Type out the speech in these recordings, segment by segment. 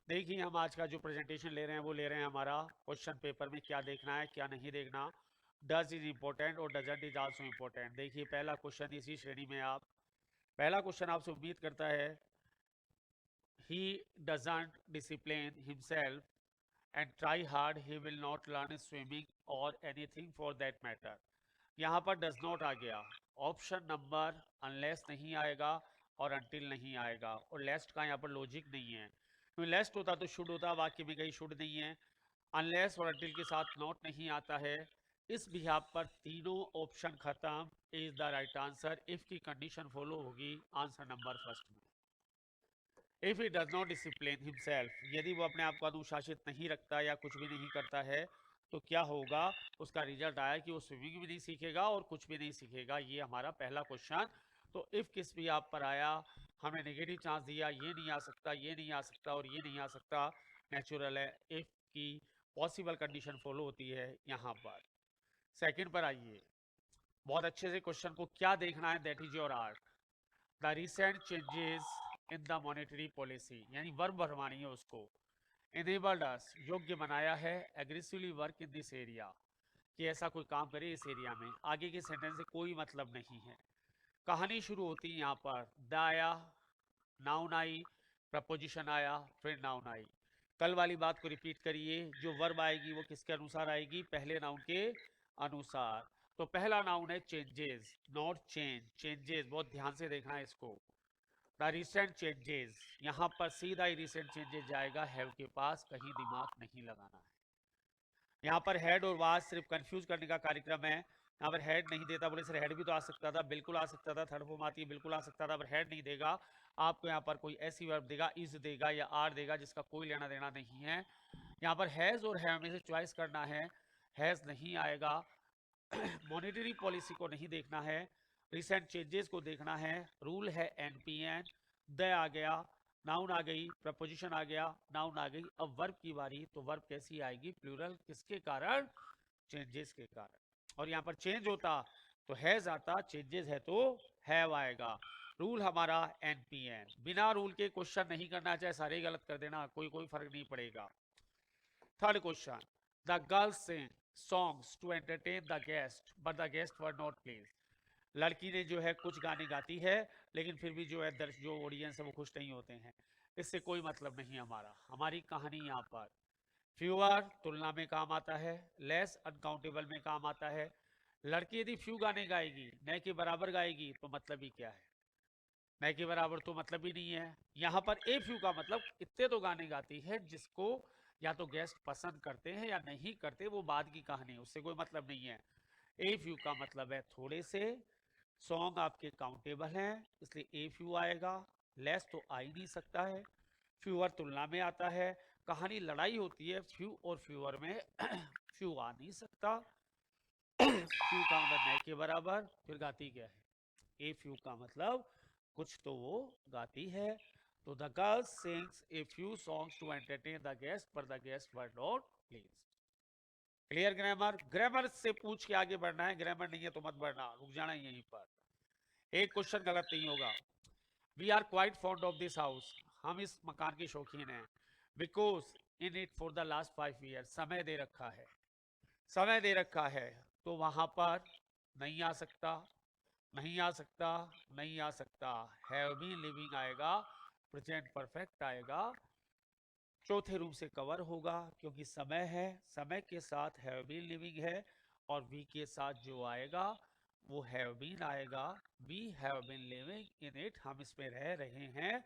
देखिए हम आज का जो प्रेजेंटेशन ले रहे हैं वो ले रहे हैं हमारा क्वेश्चन पेपर में क्या देखना है क्या नहीं देखना। डज इज इम्पोर्टेंट और डजंट इज आल्सो इम्पोर्टेंट। देखिए पहला क्वेश्चन इसी श्रेणी में आप पहला क्वेश्चन आपसे उम्मीद करता है he doesn't discipline himself and try hard he will not learn swimming और एनीथिंग फॉर दैट मैटर। यहाँ पर डज नॉट आ गया। ऑप्शन नंबर अनलेस नहीं आएगा और अनटिल नहीं आएगा और लेस्ट का यहाँ पर लॉजिक नहीं है, क्योंकि लेस्ट होता तो शुड होता, वाक्य में कहीं शुड नहीं है। अनलेस और अनटिल के साथ नॉट नहीं आता है। इस बिहाफ पर तीनों ऑप्शन खत्म। Is the right answer if की कंडीशन फॉलो होगी आंसर नंबर फर्स्ट में। If he does not discipline himself, यदि वो अपने आप को अनुशासित नहीं रखता या कुछ भी नहीं करता है तो क्या होगा, उसका रिजल्ट आया कि वो स्विमिंग भी नहीं सीखेगा और कुछ भी नहीं सीखेगा। ये हमारा पहला क्वेश्चन। तो इफ किस भी आप पर आया, हमें नेगेटिव चांस दिया, ये नहीं आ सकता, ये नहीं आ सकता और ये नहीं आ सकता, नेचुरल है। इफ की पॉसिबल कंडीशन फॉलो होती है यहाँ पर। सेकंड पर आइए, बहुत अच्छे से क्वेश्चन को क्या देखना है, that is your art. The recent changes in the monetary policy, यानी वर्ब भरवानी है उसको। इनेबल्ड अस, योग्य बनाया है, aggressively work in this area, कि ऐसा कोई काम करे इस एरिया में। आगे के सेंटेंस से कोई मतलब नहीं है। कहानी शुरू होती है यहाँ पर, द आया, नाउन आई, प्रपोजिशन आया, फिर नाउन आई। कल वाली बात को रिपीट करिए, जो वर्ब आएगी वो किसके अनुसार आएगी, पहले नाउन के अनुसार। तो पहला नाउन है चेंजेस, नॉट चेंज, चेंजेस, बहुत ध्यान से देखना है इसको। द रिसेंट चेंजेस, यहाँ पर सीधा ही रिसेंट चेंजेस जाएगा, हैव के पास, कहीं दिमाग नहीं लगाना है। यहाँ पर हेड और वाज सिर्फ कंफ्यूज करने का कार्यक्रम है। यहाँ पर हेड नहीं देता, बोले सर हेड भी तो आ सकता था, बिल्कुल आ सकता था, थर्ड फॉर्म आती है, बिल्कुल आ सकता था, पर हेड नहीं देगा। आपको यहाँ पर कोई ऐसी वर्ब देगा, इज देगा या आर देगा, जिसका कोई लेना देना नहीं है। यहाँ पर हैज और हैव में से चॉइस करना है। हैज नहीं आएगा। मॉनेटरी पॉलिसी को नहीं देखना है, रिसेंट चेंजेस को देखना है। रूल है एनपीएन। द आ गया, नाउन आ गई, प्रपोजिशन आ गया, नाउन आ गई। अब वर्ब की बारी, तो वर्ब कैसी आएगी, प्लूरल, किसके कारण, चेंजेस के कारण। और यहाँ पर चेंज होता तो हैज आता, चेंजेस है तो हैव आएगा। रूल हमारा एनपीएन। बिना रूल के क्वेश्चन नहीं करना, चाहे सारे गलत कर देना, कोई कोई फर्क नहीं पड़ेगा। Third question, the girls sing songs to entertain the guest but the guest were not pleased. लड़की ने जो है कुछ गाने गाती है, लेकिन फिर भी जो है जो ऑडियंस है वो खुश नहीं होते हैं। इससे कोई मतलब नहीं हमारा। हमारी कहानी यहाँ पर फ्यूअर तुलना में काम आता है, लेस अनकाउंटेबल में काम आता है। लड़की यदि फ्यू गाने गाएगी, न के बराबर गाएगी, तो मतलब ही क्या है, न के बराबर तो मतलब ही नहीं है। यहाँ पर ए फ्यू का मतलब इतने तो गाने गाती है जिसको या तो गेस्ट पसंद करते हैं या नहीं करते, वो बाद की कहानी, उससे कोई मतलब नहीं है। ए फ्यू का मतलब है थोड़े से। सॉन्ग आपके काउंटेबल हैं, इसलिए ए फ्यू आएगा। लेस तो आ ही नहीं सकता है। फ्यूअर तुलना में आता है। कहानी लड़ाई होती है फ्यू और फ्यूअर में, फ्यू आ नहीं सकता। फ्यू का मतलब नए के बराबर, फिर गाती क्या है, ए फ्यू का मतलब कुछ तो वो गाती है। तो the girls sings a few songs to entertain the guest पर the guest were not please. Clear grammar, grammar से पूछ के आगे बढ़ना है, ग्रामर नहीं है तो मत बढ़ना, रुक जाना है यहीं पर। एक क्वेश्चन गलत नहीं होगा। We are quite fond of this house, हम इस मकान के शौकीन हैं। Because in it for the last 5 year, समय दे रखा है, समय दे रखा है। तो वहां पर नहीं आ सकता, नहीं आ सकता, नहीं आ सकता। हैव बीन लिविंग आएगा, प्रेजेंट परफेक्ट आएगा, चौथे रूप से कवर होगा, क्योंकि समय है, समय के साथ हैव बीन लिविंग है, और वी के साथ जो आएगा वो हैव बीन आएगा। We have been living in it, हम इसमें रह रहे हैं,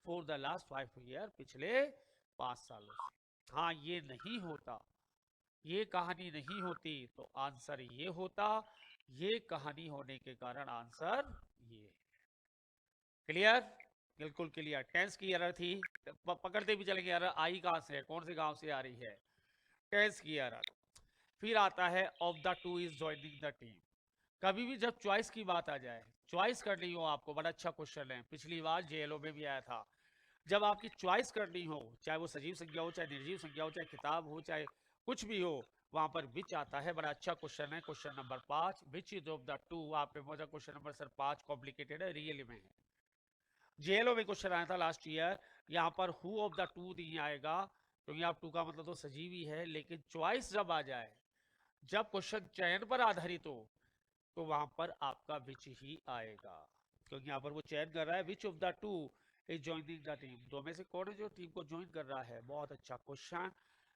फॉर द लास्ट 5 ईयर, पिछले 5 सालों से। हाँ ये नहीं होता, ये कहानी नहीं होती तो आंसर ये होता। ये कहानी होने के कारण आंसर ये। क्लियर, बिल्कुल क्लियर। टेंस की एरर थी, पकड़ते भी चलेंगे एरर आई कहां से है, कौन से गांव से आ रही है, टेंस की एरर। फिर आता है of the two is joining the team. कभी भी जब चॉइस की बात आ जाए, चॉइस करनी हो आपको, बड़ा अच्छा क्वेश्चन है, पिछली बार जेएलओ में भी आया था। जब आपकी चॉइस करनी हो, चाहे वो सजीव संज्ञा हो, चाहे निर्जीव संज्ञा हो, चाहे किताब हो, चाहे कुछ भी हो, वहां पर विच आता है। बड़ा अच्छा क्वेश्चन है, question number 5, which is of the two. आप पे क्वेश्चन नंबर सर 5 कॉम्प्लिकेटेड है, रियल में है। जेएलओ में क्वेश्चन आया था लास्ट ईयर, यहाँ पर हु ऑफ द टू नहीं आएगा क्योंकि आप टू का मतलब तो सजीवी है, लेकिन चॉइस जब आ जाए, जब क्वेश्चन चयन पर आधारित हो, तो वहां पर आपका विच ही आएगा, क्योंकि यहाँ पर वो चयन कर रहा है which of the two is joining the team, दो में से कौन है जो टीम को ज्वाइन कर रहा है। बहुत अच्छा क्वेश्चन,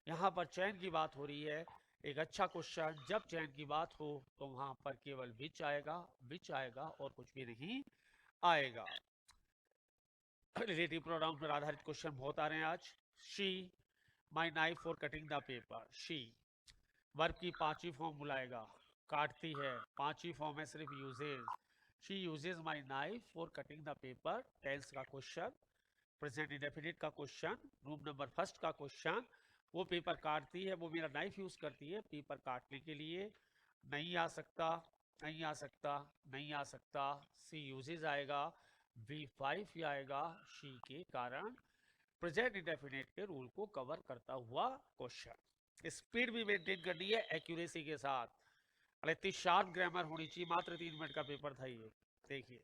यहाँ पर चयन की बात हो रही है, एक अच्छा क्वेश्चन। जब चयन की बात हो तो वहां पर केवल विच आएगा और कुछ भी नहीं आएगा। रिलेटिव प्रोनाउन पर आधारित क्वेश्चन बहुत आ रहे हैं आज। She my knife for cutting the paper, she verb की पांचवी फॉर्म बुलाएगा, काटती है, पांचवी फॉर्म है सिर्फ uses, she uses my knife for cutting the paper, tense का क्वेश्चन, प्रेजेंट इंडेफिनिट का क्वेश्चन, रूम नंबर फर्स्ट का क्वेश्चन। वो पेपर काटती है, वो मेरा नाइफ यूज करती है पेपर काटने के लिए। नहीं आ सकता, नहीं आ सकता, नहीं आ सकता, सी यूजेज आएगा, V5 ही आएगा शी के कारण। प्रेजेंट इंडेफिनिट के रूल को कवर करता हुआ क्वेश्चन। स्पीड भी मेंटेन करनी है एक्यूरेसी के साथ, अरे इतनी शार्प ग्रामर होनी चाहिए। मात्र 3 मिनट का पेपर था ये। देखिए,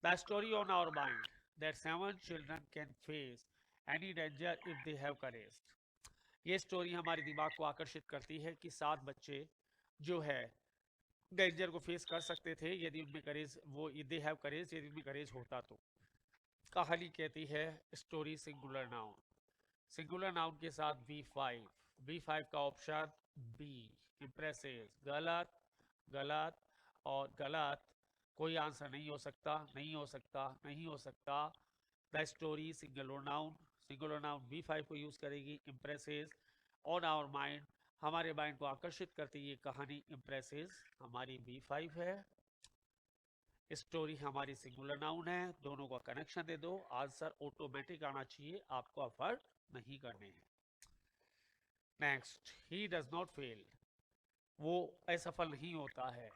the story on our mind that 7 children can face any danger if they have courage. ये स्टोरी हमारे दिमाग को आकर्षित करती है कि 7 बच्चे जो है डेंजर को फेस कर सकते थे यदि उनमें करेज, वो दे हैव करेज, यदि उनमें करेज होता तो। कहानी कहती है story singular noun, singular noun के साथ V5, V5 का ऑप्शन बी इम्प्रेसिव, गलत, गलत और गलत। कोई आंसर नहीं हो सकता, नहीं हो सकता, नहीं हो सकता। The story singular noun V5 को यूज करेगी, इम्प्रेसिव ऑन आवर माइंड, हमारे माइंड को आकर्षित करती है कहानी, इम्प्रेसिव हमारी V5 है, स्टोरी हमारी सिंगुलर नाउन है। दोनों का कनेक्शन दे दो, आंसर ऑटोमेटिक आना चाहिए, आपको एफर्ट नहीं करने हैं। Next, he does not fail, वो असफल नहीं होता है,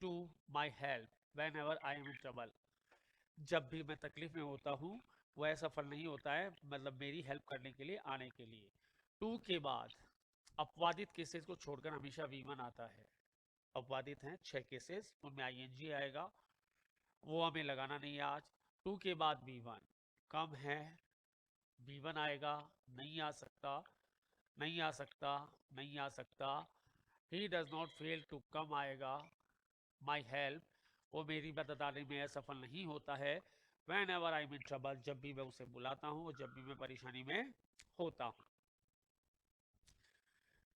to my help whenever I am in trouble, जब भी मैं तकलीफ में होता हूँ वो असफल नहीं होता है, मतलब मेरी हेल्प करने के लिए, आने के लिए। टू के बाद अपवादित केसेस को छोड़कर हमेशा V1 आता है। अपवादित हैं 6 केसेस, उनमें ING आएगा, वो हमें लगाना नहीं है आज। टू के बाद V1 कम है, V1 आएगा, नहीं आ सकता, नहीं आ सकता, नहीं आ सकता। He does not fail to come आएगा, माई हेल्प वो मेरी मदद आने में असफल नहीं होता है, van ever I in trouble जब भी मैं उसे बुलाता हूँ, जब भी मैं परेशानी में होता हूँ।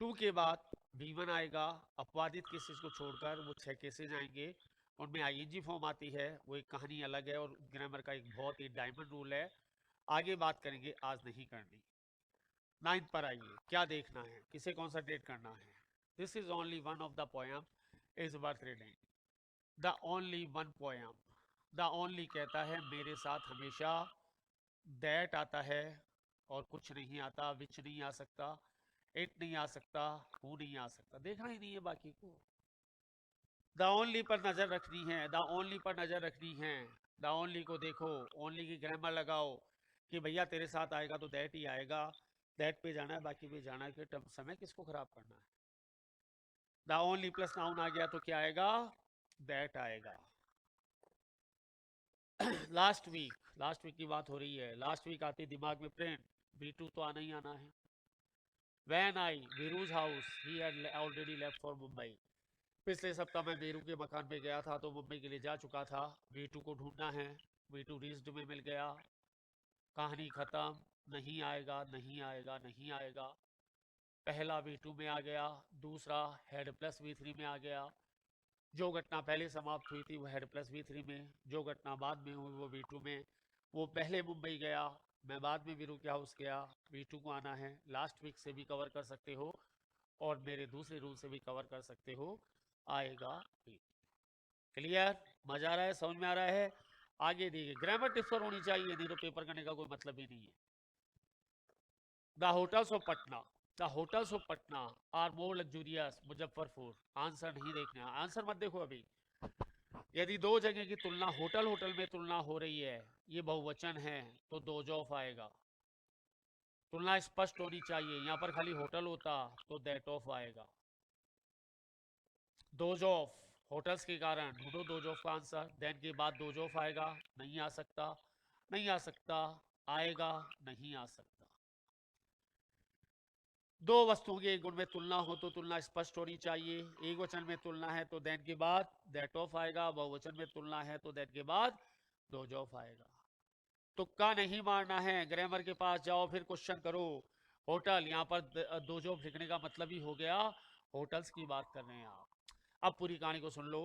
टू के बाद V1 आएगा, अपवादित केसेस को छोड़कर वो 6 केसेस आएंगे, उनमें ING फॉर्म आती है, वो एक कहानी अलग है और ग्रामर का एक बहुत ही डायमंड रूल है, आगे बात करेंगे, आज नहीं करनी। 9th पर आइए, क्या देखना है, किसे कॉन्सेंट्रेट करना है। This is only one of the poem is worth reading, the only one poem. The only कहता है मेरे साथ हमेशा, दैट आता है और कुछ नहीं आता, विच नहीं आ सकता, इट नहीं आ सकता, हु नहीं आ सकता, देखना ही नहीं है बाकी को। द ओनली पर नजर रखनी है, द ओनली पर नजर रखनी है, द ओनली को देखो, ओनली की ग्रामर लगाओ कि भैया तेरे साथ आएगा तो दैट ही आएगा, दैट पे जाना है, बाकी पे जाना है, कि समय किसको खराब करना है। द ओनली प्लस नाउन आ गया तो क्या आएगा, दैट आएगा। लास्ट वीक की बात हो रही है, लास्ट वीक आती दिमाग में प्रिंट, B2 तो आना ही आना है। When I Veeru's house, he had already left for Mumbai, पिछले सप्ताह मैं वीरू के मकान पे गया था तो मुंबई के लिए जा चुका था, V2 को ढूंढना है, V2 रीच्ड में मिल गया, कहानी खत्म, नहीं आएगा, नहीं आएगा, नहीं आएगा। पहला V2 में आ गया, दूसरा हेड प्लस V3 में आ गया, जो घटना पहले समाप्त हुई थी वो हेड प्लस V3 में, जो घटना बाद में हुई वो V2 में। वो पहले मुंबई गया, मैं बाद में वीरू के हाउस गया, V2 को आना है। लास्ट वीक से भी कवर कर सकते हो और मेरे दूसरे रूल से भी कवर कर सकते हो, आएगा V2। क्लियर, मजा आ रहा है, समझ में आ रहा है। आगे देखिए, ग्रामर टिप्स पर होनी चाहिए, नहीं तो पेपर करने का कोई मतलब ही नहीं है। The hotels of Patna, the hotels of Patna are more luxurious Muzaffarpur, answer नहीं देखना, आंसर मत देखो अभी। यदि दो जगह की तुलना, होटल में तुलना हो रही है, ये बहुवचन है, तो दोज ऑफ आएगा, तुलना स्पष्ट होनी चाहिए, यहाँ पर खाली होटल होता तो दैट ऑफ आएगा। दोज ऑफ, होटल्स के कारण ढूंढो दोज ऑफ का आंसर, देन के बाद दोज ऑफ आएगा, नहीं आ सकता, नहीं आ सकता, आएगा, नहीं आ सकता। दो वस्तुओं के एक गुण में तुलना हो तो तुलना स्पष्ट होनी चाहिए। एक वचन में तुलना है तो देन के बाद दैट ऑफ आएगा, बहुवचन में तुलना है तो दैट के बाद दोज ऑफ आएगा। तुक्का नहीं मारना है, ग्रामर के पास जाओ फिर क्वेश्चन करो। होटल, यहाँ पर दोज ऑफ लिखने का मतलब ही हो गया होटल्स की बात कर रहे हैं आप। अब पूरी कहानी को सुन लो।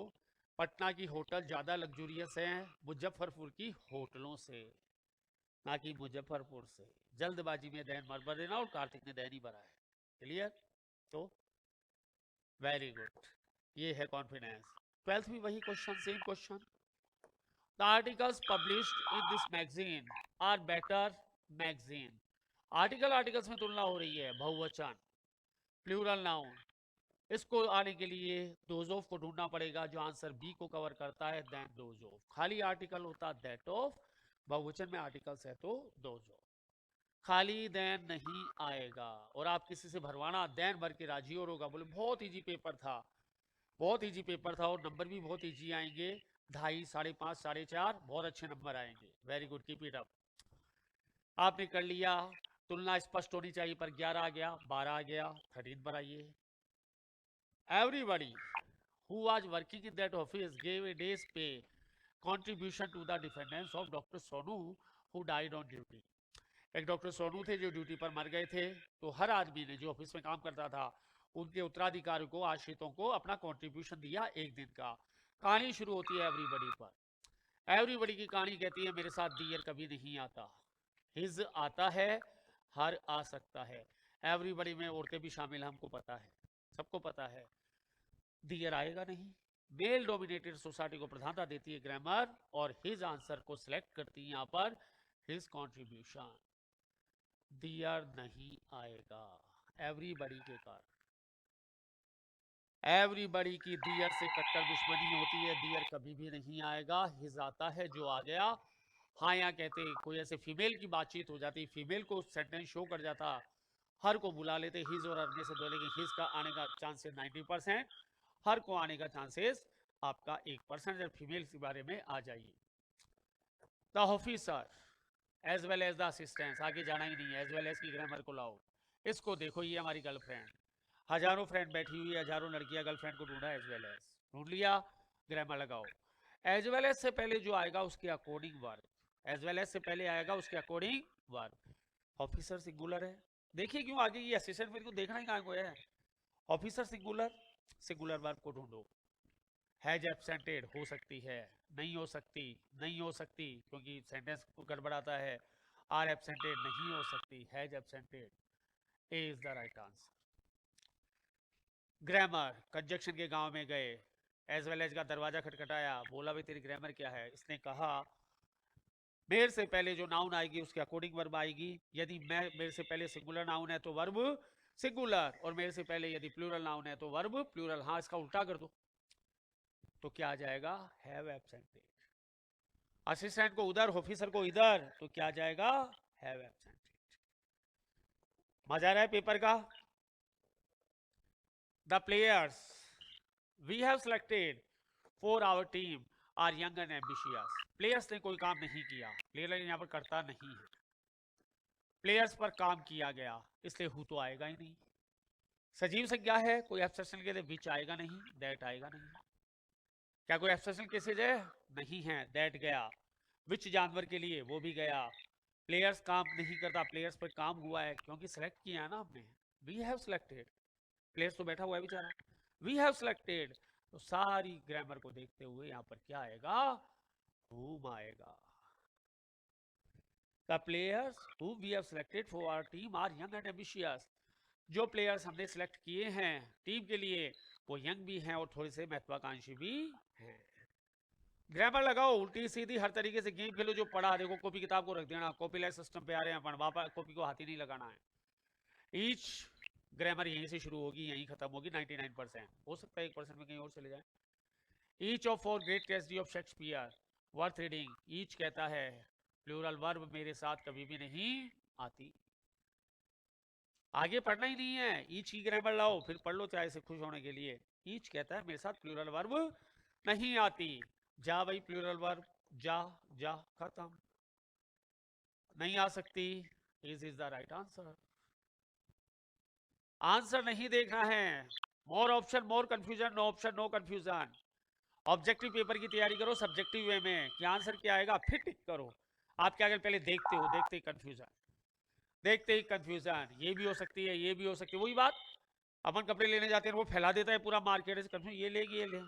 पटना की होटल ज्यादा लग्जूरियस है मुजफ्फरपुर की होटलों से, ना कि मुजफ्फरपुर से। जल्दबाजी में दैन मत भर देना, और कार्तिक ने दैन ही भरा है। क्लियर? तो वेरी गुड, ये है कॉन्फिडेंस। 12th भी वही question, same question. The articles published in this magazine are better magazine. Articles में तुलना हो रही है, बहुवचन, प्लूरल नाउन। इसको आने के लिए दोज ऑफ को ढूंढना पड़ेगा, जो आंसर बी को कवर करता है, देन दोज ऑफ। खाली आर्टिकल होता दैट ऑफ, बहुवचन में आर्टिकल्स है तो दोज ऑफ। खाली देन नहीं आएगा। और आप किसी से भरवाना देन भर के राजी और होगा, बोले बहुत इजी पेपर था, बहुत इजी पेपर था, और नंबर भी बहुत इजी आएंगे, 2.5, 5.5, 4.5, बहुत अच्छे नंबर आएंगे। Very good, keep it up. आपने कर लिया। तुलना स्पष्ट होनी चाहिए, पर 11 आ गया, 12 आ गया, 13 पर आइए। Everybody who was working in that office gave a day's pay contribution to the defendants of Dr. Sonu who died on duty. एक डॉक्टर सोनू थे जो ड्यूटी पर मर गए थे, तो हर आदमी ने जो ऑफिस में काम करता था उनके उत्तराधिकारी को, आश्रितों को अपना कंट्रीब्यूशन दिया एक दिन का। कहानी शुरू होती है एवरीबडी पर। एवरीबडी की कहानी कहती है मेरे साथ डियर कभी नहीं आता, हिज आता है, हर आ सकता है। एवरीबडी में औरतें भी शामिल, हमको पता है, सबको पता है। डियर आएगा नहीं। मेल डोमिनेटेड सोसाइटी को प्रधानता देती है ग्रामर, और हिज आंसर को सिलेक्ट करती है यहाँ पर हिज कंट्रीब्यूशन। डियर नहीं आएगा एवरीबडी के कारण। एवरीबडी की डियर से कट्टर दुश्मनी होती है, डियर कभी भी नहीं आएगा। हिज आता है, जो आ गया। हाँ, यहाँ कहते कोई ऐसे फीमेल की बातचीत हो जाती, फीमेल को सेंटेंस शो कर जाता, हर को बुला लेते हिज और हर में से दो, लेकिन हिज का आने का चांसेस 90%, हर को आने का चांसेस आपका 1%। जब फीमेल के बारे में आ जाइए। The officer as well as the assistant, आगे जाना ही नहीं है, एज वेल एज की ग्रामर को लाओ। इसको देखो, ये हमारी गर्लफ्रेंड, हजारों फ्रेंड बैठी हुई है, हजारों लड़कियां गर्लफ्रेंड को ढूंढा, एज वेल एज ढूंढ लिया, ग्रामर लगाओ। एज वेल एज से पहले जो आएगा उसके according verb, as well as से पहले आएगा उसके अकॉर्डिंग वर्ब। ऑफिसर सिंगुलर है, देखिए क्यों आगे ये असिस्टेंट, मेरे को देखना ही कहाँ को है। ऑफिसर सिंगुलर, सिंगुलर वर्ब को ढूंढो। हैज एब्सेंटेड हो सकती है, नहीं हो सकती, नहीं हो सकती क्योंकि सेंटेंस गड़बड़ाता है। आर एब्सेंटेड नहीं हो सकती, has absented, A is the right answer. Grammar, conjunction के गांव में गए, एज वेल एज का दरवाजा खटखटाया, बोला भाई तेरी ग्रामर क्या है। इसने कहा मेरे से पहले जो नाउन आएगी उसके अकॉर्डिंग वर्ब आएगी। यदि मैं, मेरे से पहले सिंगुलर नाउन है तो वर्ब सिंगुलर, और मेरे से पहले यदि प्लूरल नाउन है तो वर्ब प्लूरल। हाँ, इसका उल्टा कर दो तो क्या आ जाएगा, हैव एब्सेंटेड। असिस्टेंट को उधर, ऑफिसर को इधर, तो क्या आ जाएगा, हैव एब्सेंटेड। मजा आ रहा है पेपर का? The players we have selected for our team are young and ambitious. Players ने कोई काम नहीं किया, प्लेयर यहाँ पर करता नहीं है, प्लेयर्स पर काम किया गया, इसलिए हु तो आएगा ही नहीं। सजीव संज्ञा है, कोई एब्सेशन के लिए विच आएगा नहीं, दैट आएगा नहीं। क्या कोई एब्सेशन केसेज है? नहीं है, दैट गया। विच जानवर के लिए, वो भी गया। प्लेयर्स काम नहीं करता, प्लेयर्स पर काम हुआ है क्योंकि सिलेक्ट किया है ना हमने, वी हैव सिलेक्टेड। प्लेयर्स तो बैठा हुआ है बेचारा, वी हैव सिलेक्टेड। तो सारी ग्रामर को देखते हुए यहाँ पर क्या आएगा, whom आएगा। The players whom we have selected for our team are young and ambitious. जो प्लेयर्स हमने सिलेक्ट किए हैं टीम के लिए वो यंग भी हैं और थोड़े से महत्वाकांक्षी भी हैं। ग्रामर लगाओ, उल्टी सीधी हर तरीके से गेम खेलो। जो पढ़ा देखो, कॉपी किताब को रख देना, कॉपी लाइक सिस्टम पे आ रहे हैं अपन, वापस कॉपी को हाथ ही नहीं लगाना है। ईच ग्रामर यहीं से शुरू होगी, यहीं खत्म होगी। 99%, हो सकता है 1% में कहीं और चले जाए। Each of for great tragedy of Shakespeare worth reading. Each कहता है प्लूरल वर्ब, मेरे साथ कभी भी नहीं आती। आगे पढ़ना ही नहीं है, ईच की ग्रामर लाओ फिर पढ़ लो चाहे से खुश होने के लिए। ईच कहता है मेरे साथ प्लूरल वर्ब नहीं आती। जा भाई प्लूरल वर्ब, जा, जा, खत्म। नहीं आ सकती। Is the right answer. Answer नहीं देखना है। More option more confusion, no option no confusion. Objective paper की तैयारी करो सब्जेक्टिव वे में कि आंसर क्या आएगा फिर टिक करो। आप क्या अगर पहले देखते हो, देखते ही कंफ्यूजन, देखते ही कंफ्यूजन, ये भी हो सकती है ये भी हो सकती है। वही बात, अपन कपड़े लेने जाते हैं वो फैला देता है पूरा मार्केट से कंफ्यूजन, ये लेगी ये ले,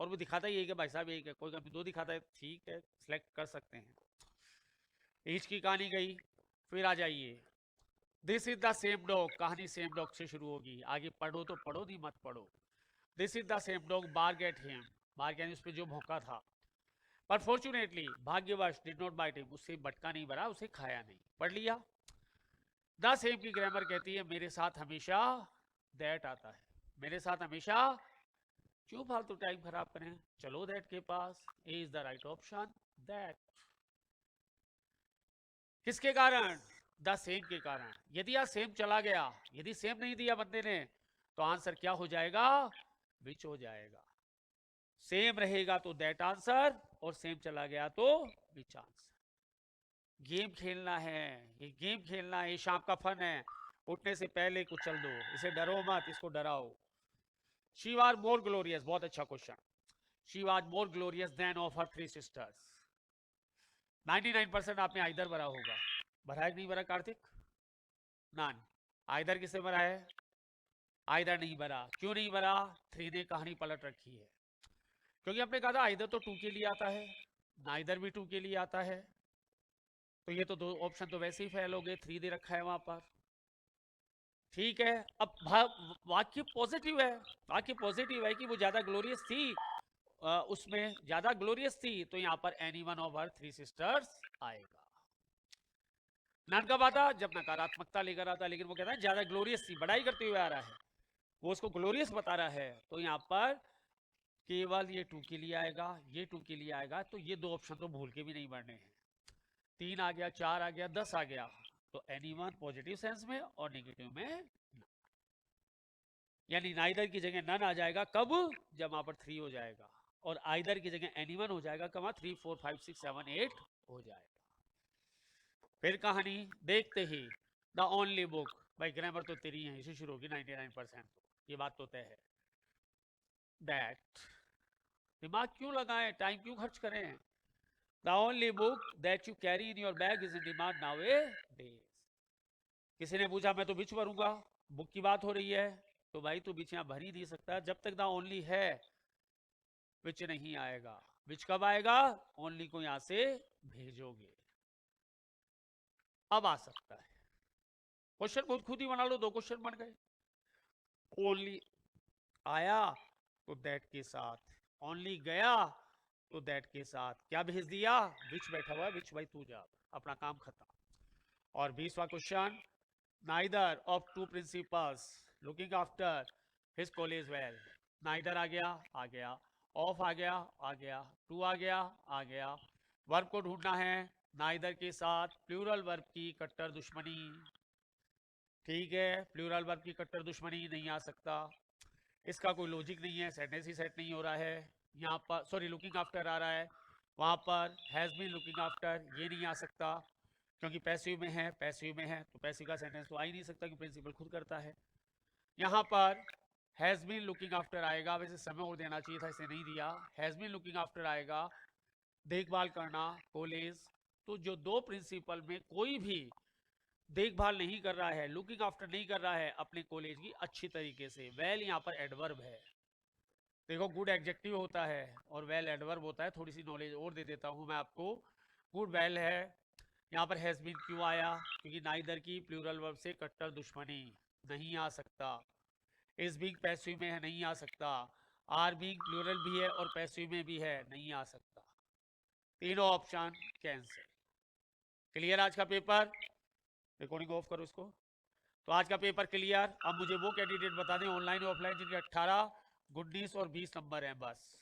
और वो दिखाता ही यही कि भाई साहब यही कोई कंफ्यूजन दो दिखाता है, ठीक है सिलेक्ट कर सकते हैं। ईच की कहानी गई। फिर आ जाइए, this is the same dog, कहानी सेम डॉग से शुरू होगी। आगे पढ़ो तो पढ़ो, नहीं मत पढ़ो। This is the same dog bark at him, bark यानी उस पर जो भौंका था, पर फॉर्चुनेटली भाग्यवश डिड नॉट बाइट हिम, उससे बटका नहीं भरा, उसे खाया नहीं। पढ़ लिया। द सेम की ग्रामर कहती है मेरे साथ हमेशा दैट आता है, मेरे साथ हमेशा, क्यों फालतू टाइम खराब करें, चलो दैट के पास। A is the right option, that. किसके कारण, द सेम के कारण। यदि यह सेम चला गया, यदि सेम नहीं दिया बंदे ने, तो आंसर क्या हो जाएगा, विच हो जाएगा। सेम रहेगा तो दैट आंसर, और सेम चला गया तो विच आंसर। गेम खेलना है, ये गेम खेलना है, ये शाम का फन है। उठने से पहले कुछ चल दो, इसे डरो मत, इसको डराओ। शी वाज मोर ग्लोरियस, बहुत अच्छा question. She was more glorious then of her 3 sisters. 99% आपने आइदर भरा होगा, भरा है नहीं भरा कार्तिक? नन। आइदर किसे भरा है, आइदर नहीं भरा। क्यों नहीं भरा, 3 ने कहानी पलट रखी है। क्योंकि आपने कहा था आइदर तो 2 के लिए आता है, नाइदर भी 2 के लिए आता है, तो ये तो 2 ऑप्शन तो वैसे ही फेल हो गए, 3 दे रखा है वहां पर। ठीक है, अब वाक्य पॉजिटिव है, वाक्य पॉजिटिव है कि वो ज्यादा ग्लोरियस थी, उसमें ज्यादा ग्लोरियस थी, तो यहाँ पर any one of her 3 sisters आएगा। नन कब आता, जब नकारात्मकता लेकर आता, लेकिन वो कहता है ज्यादा ग्लोरियस थी, बड़ाई करते हुए आ रहा है, वो उसको ग्लोरियस बता रहा है, तो यहाँ पर केवल ये 2 के लिए आएगा, ये 2 के लिए आएगा, तो ये 2 ऑप्शन तो भूल के भी नहीं बढ़ने हैं। 3 आ गया, 4 आ गया, 10 आ गया, तो एनी वन पॉजिटिव सेंस में और नेगेटिव में, यानी नाइदर की जगह नन आ जाएगा, कब, जब वहां पर 3 हो जाएगा, और आइदर की जगह एनी वन हो जाएगा, कब 3 4 5 6 7 8 हो जाएगा। फिर कहानी देखते ही, द ओनली बुक, भाई ग्रामर तो तेरी है, इसे शुरू होगी 99%, ये बात तो तय है। दैट, दिमाग क्यों लगाएं, टाइम क्यों खर्च करें। The only book that you carry in your bag is in demand now A days. किसी ने पूछा मैं तो बिच भरूंगा, बुक की बात हो रही है, तो भाई तू बिच यहां भर ही नहीं सकता, जब तक द ओनली है विच नहीं आएगा। विच कब आएगा, ओनली को यहां से भेजोगे, अब आ सकता है। क्वेश्चन खुद ही बना लो, 2 क्वेश्चन बन गए। ओनली आया तो दैट के साथ, ओनली गया तो दैट के साथ क्या भेज दिया, विच बैठा हुआ है, विच भाई तू जा, अपना काम खत्म। और 20वां question, neither of 2 principals looking after his college well. Neither आ गया, ऑफ आ गया, टू आ गया, वर्ब को ढूंढना है, नाइदर के साथ प्लूरल वर्ब की कट्टर दुश्मनी। ठीक है, प्लूरल वर्ब की कट्टर दुश्मनी नहीं आ सकता, इसका कोई लॉजिक नहीं है, सेंटेंस ही सेट नहीं हो रहा है। यहाँ पर सॉरी लुकिंग आफ्टर आ रहा है, वहां पर हैज बीन लुकिंग आफ्टर, ये नहीं आ सकता क्योंकि पैसिव में है, पैसिव में है तो पैसिव का सेंटेंस तो आ ही नहीं सकता कि प्रिंसिपल खुद करता है। यहाँ पर हैज बीन लुकिंग आफ्टर आएगा, वैसे समय और देना चाहिए था, इसे नहीं दिया। हैज बीन लुकिंग आफ्टर आएगा, देखभाल करना, कॉलेज, तो जो 2 प्रिंसिपल में कोई भी देखभाल नहीं कर रहा है, लुकिंग आफ्टर नहीं कर रहा है अपने कॉलेज की अच्छी तरीके से। वेल यहाँ पर एडवर्ब है, देखो गुड एडजेक्टिव होता है और वेल एडवर्ब होता है। थोड़ी सी नॉलेज और दे देता हूं मैं आपको, गुड वेल है, यहाँ पर हैज बीन क्यों आया, क्योंकि नाइदर की प्लूरल वर्ब से कट्टर दुश्मनी नहीं आ सकता। इज बीइंग पैसिव में है, नहीं आ सकता। आर बीइंग प्लूरल भी है और पैसिव में भी है, नहीं आ सकता। तीनों ऑप्शन कैंसिल। क्लियर आज का पेपर, रिकॉर्डिंग ऑफ करो इसको। तो आज का पेपर क्लियर। अब मुझे वो कैंडिडेट बता दें ऑनलाइन ऑफलाइन जिनके 18, 19 और 20 नंबर हैं बस।